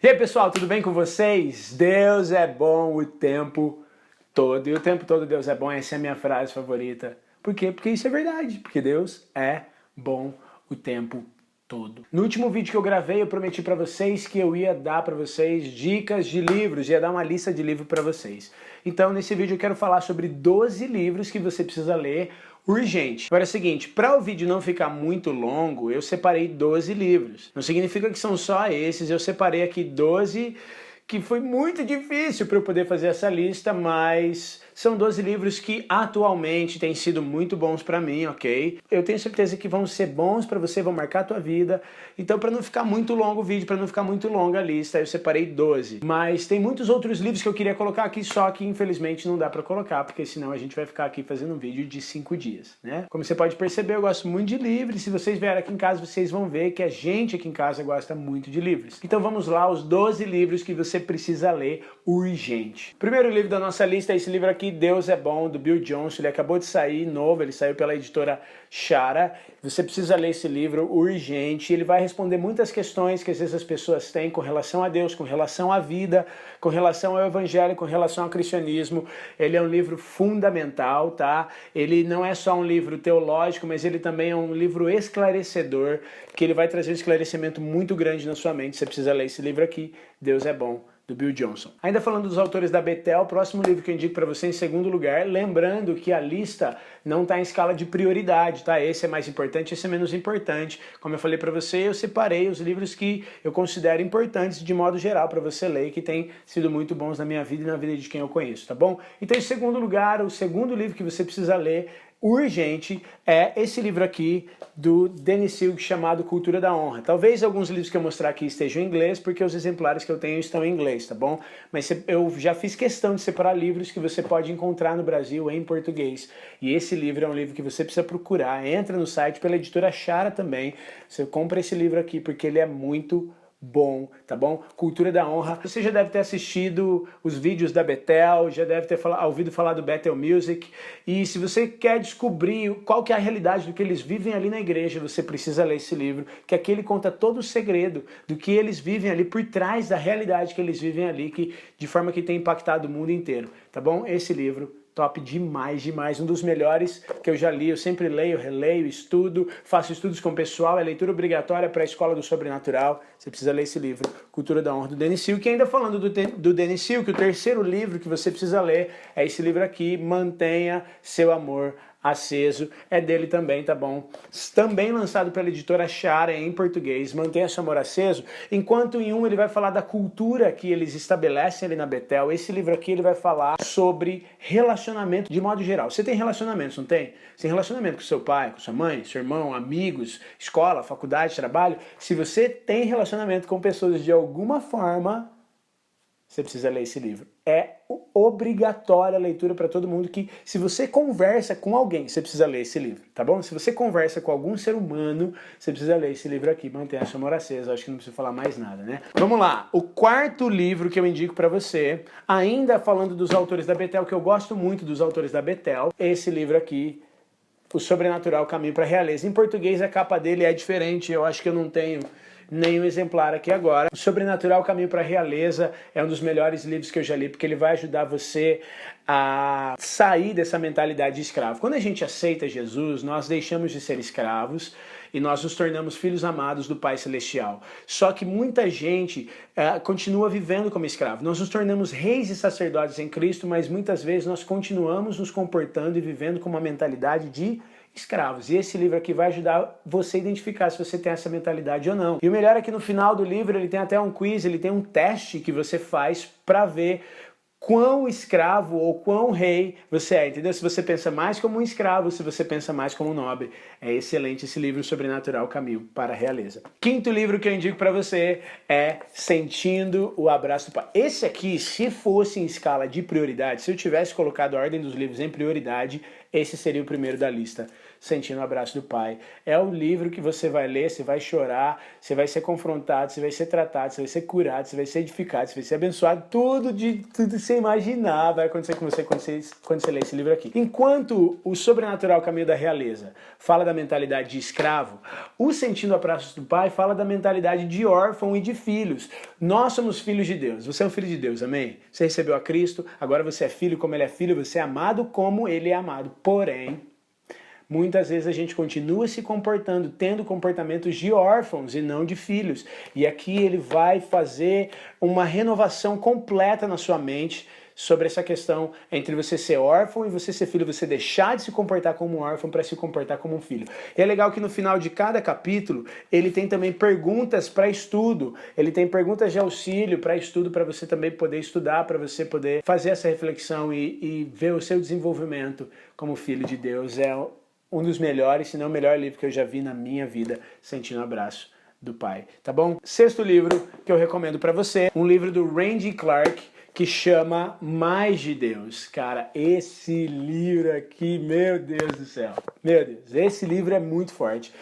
E aí pessoal, tudo bem com vocês? Deus é bom o tempo todo. E o tempo todo Deus é bom, essa é a minha frase favorita. Por quê? Porque isso é verdade. Porque Deus é bom o tempo todo. No último vídeo que eu gravei, eu prometi pra vocês que eu ia dar pra vocês dicas de livros, ia dar uma lista de livros pra vocês. Então nesse vídeo eu quero falar sobre 12 livros que você precisa ler urgente. Agora é o seguinte, para o vídeo não ficar muito longo, eu separei 12 livros. Não significa que são só esses, eu separei aqui 12 que foi muito difícil para eu poder fazer essa lista, mas são 12 livros que atualmente têm sido muito bons para mim, ok? Eu tenho certeza que vão ser bons para você, vão marcar a tua vida. Então, para não ficar muito longo o vídeo, para não ficar muito longa a lista, eu separei 12. Mas tem muitos outros livros que eu queria colocar aqui, só que infelizmente não dá para colocar, porque senão a gente vai ficar aqui fazendo um vídeo de 5 dias, né? Como você pode perceber, eu gosto muito de livros. Se vocês vierem aqui em casa, vocês vão ver que a gente aqui em casa gosta muito de livros. Então vamos lá, os 12 livros que você precisa ler urgente. O primeiro livro da nossa lista é esse livro aqui, Deus é Bom, do Bill Johnson. Ele acabou de sair, novo, ele saiu pela editora Shara. Você precisa ler esse livro urgente. Ele vai responder muitas questões que às vezes as pessoas têm com relação a Deus, com relação à vida, com relação ao evangelho, com relação ao cristianismo. Ele é um livro fundamental, tá? Ele não é só um livro teológico, mas ele também é um livro esclarecedor, que ele vai trazer um esclarecimento muito grande na sua mente. Você precisa ler esse livro aqui, Deus é Bom, do Bill Johnson. Ainda falando dos autores da Bethel, o próximo livro que eu indico para você em segundo lugar, lembrando que a lista não está em escala de prioridade, tá? Esse é mais importante, esse é menos importante. Como eu falei para você, eu separei os livros que eu considero importantes de modo geral para você ler, que têm sido muito bons na minha vida e na vida de quem eu conheço, tá bom? Então, em segundo lugar, o segundo livro que você precisa ler urgente é esse livro aqui do Dennis Silk, chamado Cultura da Honra. Talvez alguns livros que eu mostrar aqui estejam em inglês, porque os exemplares que eu tenho estão em inglês, tá bom? Mas eu já fiz questão de separar livros que você pode encontrar no Brasil em português. E esse livro é um livro que você precisa procurar. Entra no site pela editora Shara também. Você compra esse livro aqui porque ele é muito bom, tá bom? Cultura da Honra. Você já deve ter assistido os vídeos da Bethel, já deve ter ouvido falar do Bethel Music, e se você quer descobrir qual que é a realidade do que eles vivem ali na igreja, você precisa ler esse livro, que aqui ele conta todo o segredo do que eles vivem ali por trás da realidade que eles vivem ali, que de forma que tem impactado o mundo inteiro, tá bom? Esse livro top demais, demais. Um dos melhores que eu já li. Eu sempre leio, releio, estudo, faço estudos com o pessoal. É leitura obrigatória para a Escola do Sobrenatural. Você precisa ler esse livro, Cultura da Honra, do Dennis Silk. E ainda falando do Dennis Silk, o terceiro livro que você precisa ler é esse livro aqui, Mantenha Seu Amor Aceso. É dele também, tá bom? Também lançado pela editora Shara em português, Mantenha Seu Amor Aceso. Enquanto em um ele vai falar da cultura que eles estabelecem ali na Bethel, esse livro aqui ele vai falar sobre relacionamento de modo geral. Você tem relacionamentos, não tem? Você tem relacionamento com seu pai, com sua mãe, seu irmão, amigos, escola, faculdade, trabalho. Se você tem relacionamento com pessoas de alguma forma, você precisa ler esse livro. É obrigatória a leitura para todo mundo, que se você conversa com alguém, você precisa ler esse livro, tá bom? Se você conversa com algum ser humano, você precisa ler esse livro aqui, Mantenha Seu Amor Aceso. Acho que não preciso falar mais nada, né? Vamos lá, o quarto livro que eu indico para você, ainda falando dos autores da Bethel, que eu gosto muito dos autores da Bethel, esse livro aqui, O Sobrenatural, Caminho para a Realeza. Em português a capa dele é diferente, eu acho que eu não tenho nenhum exemplar aqui agora. O Sobrenatural, Caminho para a Realeza é um dos melhores livros que eu já li, porque ele vai ajudar você a sair dessa mentalidade de escravo. Quando a gente aceita Jesus, nós deixamos de ser escravos e nós nos tornamos filhos amados do Pai Celestial. Só que muita gente continua vivendo como escravo. Nós nos tornamos reis e sacerdotes em Cristo, mas muitas vezes nós continuamos nos comportando e vivendo com uma mentalidade de escravos. E esse livro aqui vai ajudar você a identificar se você tem essa mentalidade ou não. E o melhor é que no final do livro ele tem até um quiz, ele tem um teste que você faz para ver quão escravo ou quão rei você é, entendeu? Se você pensa mais como um escravo, se você pensa mais como um nobre. É excelente esse livro, Sobrenatural, Caminho para a Realeza. Quinto livro que eu indico para você é Sentindo o Abraço do Pai. Esse aqui, se fosse em escala de prioridade, se eu tivesse colocado a ordem dos livros em prioridade, esse seria o primeiro da lista. Sentindo o Abraço do Pai. É o livro que você vai ler, você vai chorar, você vai ser confrontado, você vai ser tratado, você vai ser curado, você vai ser edificado, você vai ser abençoado, tudo que você imaginar vai acontecer com você quando você ler esse livro aqui. Enquanto o Sobrenatural Caminho da Realeza fala da mentalidade de escravo, o Sentindo o Abraço do Pai fala da mentalidade de órfão e de filhos. Nós somos filhos de Deus. Você é um filho de Deus, amém? Você recebeu a Cristo, agora você é filho como ele é filho, você é amado como ele é amado. Porém, muitas vezes a gente continua se comportando, tendo comportamentos de órfãos e não de filhos. E aqui ele vai fazer uma renovação completa na sua mente sobre essa questão entre você ser órfão e você ser filho, você deixar de se comportar como um órfão para se comportar como um filho. E é legal que no final de cada capítulo ele tem também perguntas para estudo, ele tem perguntas de auxílio para estudo, para você também poder estudar, para você poder fazer essa reflexão e ver o seu desenvolvimento como filho de Deus. É um dos melhores, se não o melhor livro que eu já vi na minha vida, Sentindo o Abraço do Pai, tá bom? Sexto livro que eu recomendo para você, um livro do Randy Clark, que chama Mais de Deus. Cara, esse livro aqui, meu Deus do céu, meu Deus, esse livro é muito forte.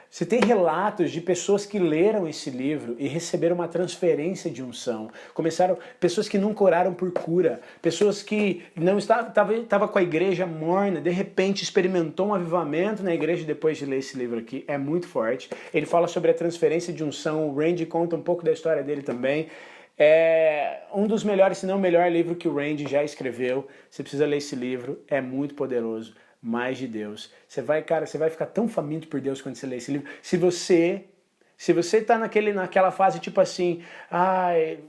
Você tem relatos de pessoas que leram esse livro e receberam uma transferência de unção. Pessoas que nunca oraram por cura, pessoas que não estavam com a igreja morna, de repente experimentou um avivamento na igreja depois de ler esse livro aqui. É muito forte. Ele fala sobre a transferência de unção, o Randy conta um pouco da história dele também. É um dos melhores, se não o melhor livro que o Randy já escreveu. Você precisa ler esse livro, é muito poderoso. Mais de Deus. Você vai ficar tão faminto por Deus quando você lê esse livro. Se você tá naquela fase tipo assim,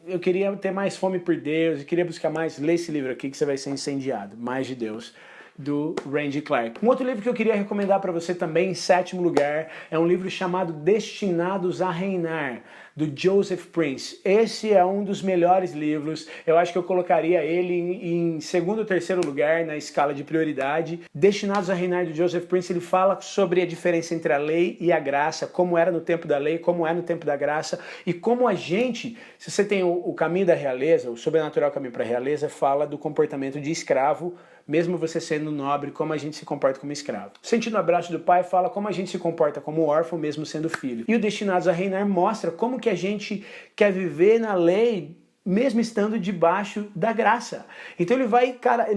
eu queria ter mais fome por Deus, eu queria buscar mais, lê esse livro aqui que você vai ser incendiado. Mais de Deus, do Randy Clark. Um outro livro que eu queria recomendar para você também, em sétimo lugar, é um livro chamado Destinados a Reinar, do Joseph Prince. Esse é um dos melhores livros. Eu acho que eu colocaria ele em segundo ou terceiro lugar na escala de prioridade. Destinados a Reinar, do Joseph Prince, ele fala sobre a diferença entre a lei e a graça, como era no tempo da lei, como é no tempo da graça, e como a gente, se você tem o caminho da realeza, o sobrenatural caminho para a realeza, fala do comportamento de escravo, mesmo você sendo nobre, como a gente se comporta como escravo. Sentindo o Abraço do Pai fala como a gente se comporta como órfão, mesmo sendo filho. E o Destinados a Reinar mostra como que a gente quer viver na lei, mesmo estando debaixo da graça. Então ele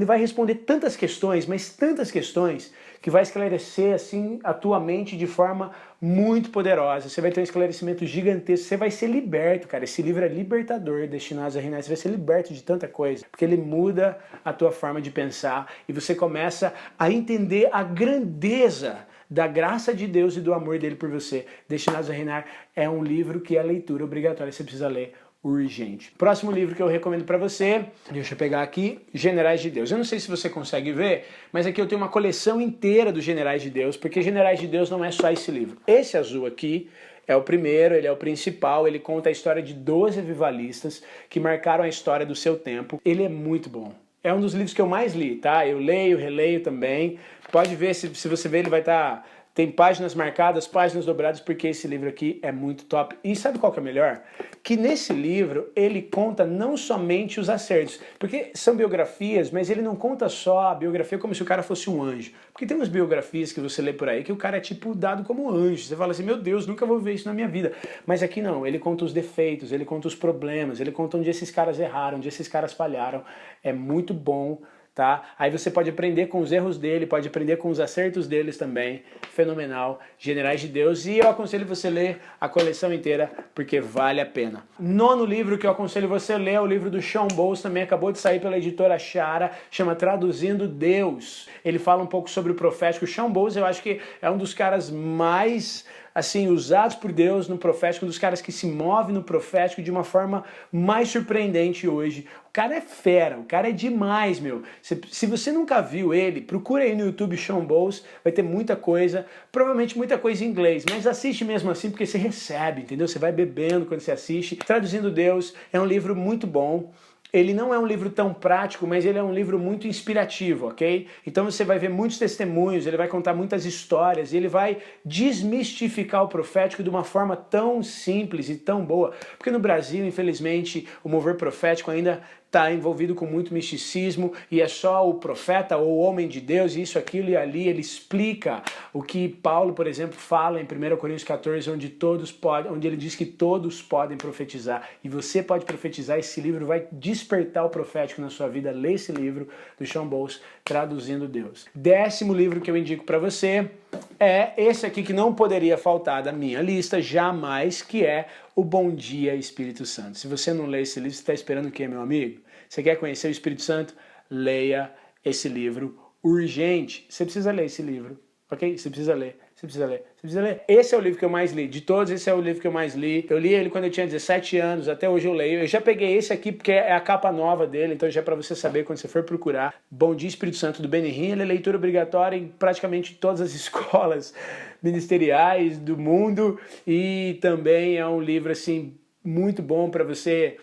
vai responder tantas questões, mas tantas questões, que vai esclarecer assim a tua mente de forma muito poderosa. Você vai ter um esclarecimento gigantesco, você vai ser liberto, cara. Esse livro é libertador, Destinados a Reinar. Você vai ser liberto de tanta coisa, porque ele muda a tua forma de pensar e você começa a entender a grandeza da graça de Deus e do amor dele por você. Destinados a Reinar é um livro que é leitura obrigatória, você precisa ler urgente. Próximo livro que eu recomendo para você, deixa eu pegar aqui, Generais de Deus. Eu não sei se você consegue ver, mas aqui eu tenho uma coleção inteira dos Generais de Deus, porque Generais de Deus não é só esse livro. Esse azul aqui é o primeiro, ele é o principal, ele conta a história de 12 avivalistas que marcaram a história do seu tempo. Ele é muito bom. É um dos livros que eu mais li, tá? Eu leio, releio também. Pode ver, se você ver, ele vai estar... Tem páginas marcadas, páginas dobradas, porque esse livro aqui é muito top. E sabe qual que é o melhor? Que nesse livro ele conta não somente os acertos, porque são biografias, mas ele não conta só a biografia como se o cara fosse um anjo. Porque tem umas biografias que você lê por aí que o cara é tipo dado como anjo. Você fala assim, meu Deus, nunca vou ver isso na minha vida. Mas aqui não, ele conta os defeitos, ele conta os problemas, ele conta onde esses caras erraram, onde esses caras falharam. É muito bom. Tá? Aí você pode aprender com os erros dele, pode aprender com os acertos deles também. Fenomenal. Generais de Deus. E eu aconselho você a ler a coleção inteira, porque vale a pena. Nono livro que eu aconselho você a ler é o livro do Shawn Bolz, também acabou de sair pela editora Chara, chama Traduzindo Deus. Ele fala um pouco sobre o profético. O Shawn Bolz, eu acho que é um dos caras mais... assim, usados por Deus no profético, um dos caras que se move no profético de uma forma mais surpreendente hoje. O cara é fera, o cara é demais, meu. Se você nunca viu ele, procura aí no YouTube Shawn Bolz, vai ter muita coisa, provavelmente muita coisa em inglês, mas assiste mesmo assim porque você recebe, entendeu? Você vai bebendo quando você assiste. Traduzindo Deus é um livro muito bom. Ele não é um livro tão prático, mas ele é um livro muito inspirativo, ok? Então você vai ver muitos testemunhos, ele vai contar muitas histórias, e ele vai desmistificar o profético de uma forma tão simples e tão boa. Porque no Brasil, infelizmente, o mover profético ainda está envolvido com muito misticismo e é só o profeta ou o homem de Deus, isso, aquilo e ali. Ele explica o que Paulo, por exemplo, fala em 1 Coríntios 14, onde ele diz que todos podem profetizar. E você pode profetizar. Esse livro vai despertar o profético na sua vida. Lê esse livro do Shawn Bolz, Traduzindo Deus. 10º livro que eu indico para você é esse aqui que não poderia faltar da minha lista jamais, que é O Bom Dia Espírito Santo. Se você não lê esse livro, você está esperando o quê, meu amigo? Você quer conhecer o Espírito Santo? Leia esse livro urgente. Você precisa ler esse livro, ok? Você precisa ler. Você precisa ler, você precisa ler. Esse é o livro que eu mais li. De todos, esse é o livro que eu mais li. Eu li ele quando eu tinha 17 anos, até hoje eu leio. Eu já peguei esse aqui porque é a capa nova dele, então já é para você saber quando você for procurar. Bom Dia Espírito Santo, do Benny Hinn. Ele é leitura obrigatória em praticamente todas as escolas ministeriais do mundo. E também é um livro, assim, muito bom para você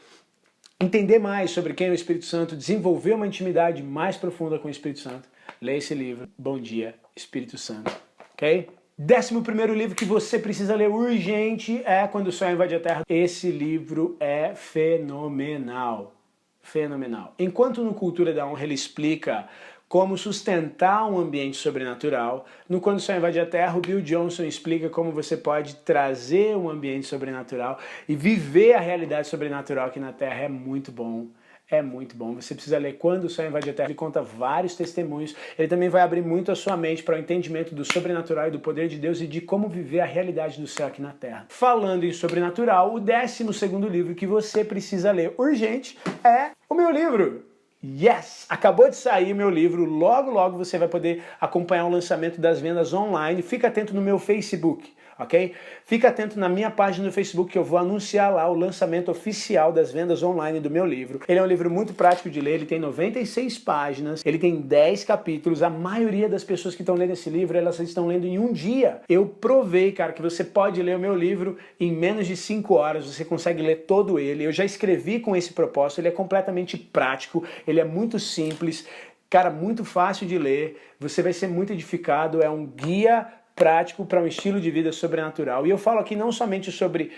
entender mais sobre quem é o Espírito Santo, desenvolver uma intimidade mais profunda com o Espírito Santo. Leia esse livro. Bom Dia Espírito Santo. Ok? 11º livro que você precisa ler urgente é Quando o Sol Invade a Terra. Esse livro é fenomenal. Fenomenal. Enquanto no Cultura da Honra ele explica como sustentar um ambiente sobrenatural, no Quando o Sol Invade a Terra, o Bill Johnson explica como você pode trazer um ambiente sobrenatural e viver a realidade sobrenatural aqui na Terra. É muito bom. É muito bom. Você precisa ler Quando o Sol Invade a Terra. Ele conta vários testemunhos. Ele também vai abrir muito a sua mente para o entendimento do sobrenatural e do poder de Deus e de como viver a realidade do céu aqui na Terra. Falando em sobrenatural, o 12º livro que você precisa ler urgente é o meu livro. Yes! Acabou de sair meu livro. Logo, logo você vai poder acompanhar o lançamento das vendas online. Fica atento no meu Facebook. Ok? Fica atento na minha página no Facebook que eu vou anunciar lá o lançamento oficial das vendas online do meu livro. Ele é um livro muito prático de ler, ele tem 96 páginas, ele tem 10 capítulos. A maioria das pessoas que estão lendo esse livro, elas estão lendo em um dia. Eu provei, cara, que você pode ler o meu livro em menos de 5 horas, você consegue ler todo ele. Eu já escrevi com esse propósito, ele é completamente prático, ele é muito simples, cara, muito fácil de ler, você vai ser muito edificado, é um guia prático para um estilo de vida sobrenatural. E eu falo aqui não somente sobre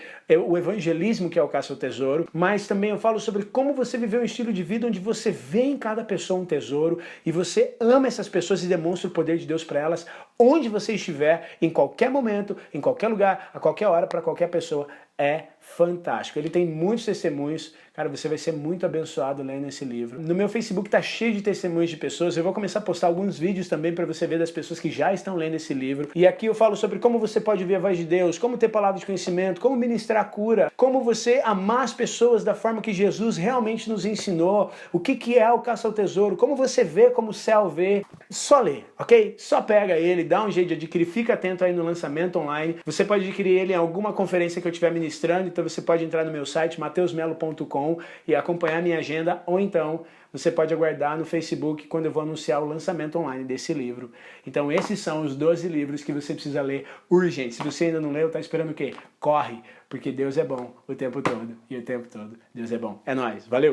o evangelismo, que é o caça ao tesouro, mas também eu falo sobre como você viver um estilo de vida onde você vê em cada pessoa um tesouro e você ama essas pessoas e demonstra o poder de Deus para elas onde você estiver, em qualquer momento, em qualquer lugar, a qualquer hora, para qualquer pessoa. É fantástico. Ele tem muitos testemunhos. Cara, você vai ser muito abençoado lendo esse livro. No meu Facebook tá cheio de testemunhos de pessoas. Eu vou começar a postar alguns vídeos também para você ver das pessoas que já estão lendo esse livro. E aqui eu falo sobre como você pode ver a voz de Deus, como ter palavras de conhecimento, como ministrar a cura, como você amar as pessoas da forma que Jesus realmente nos ensinou, o que é o caça ao tesouro, como você vê como o céu vê. Só lê, ok? Só pega ele, dá um jeito de adquirir, fica atento aí no lançamento online. Você pode adquirir ele em alguma conferência que eu estiver ministrando, então você pode entrar no meu site, mateusmelo.com, e acompanhar minha agenda, ou então você pode aguardar no Facebook quando eu vou anunciar o lançamento online desse livro. Então esses são os 12 livros que você precisa ler urgente. Se você ainda não leu, tá esperando o quê? Corre, porque Deus é bom o tempo todo, e o tempo todo Deus é bom. É nóis, valeu!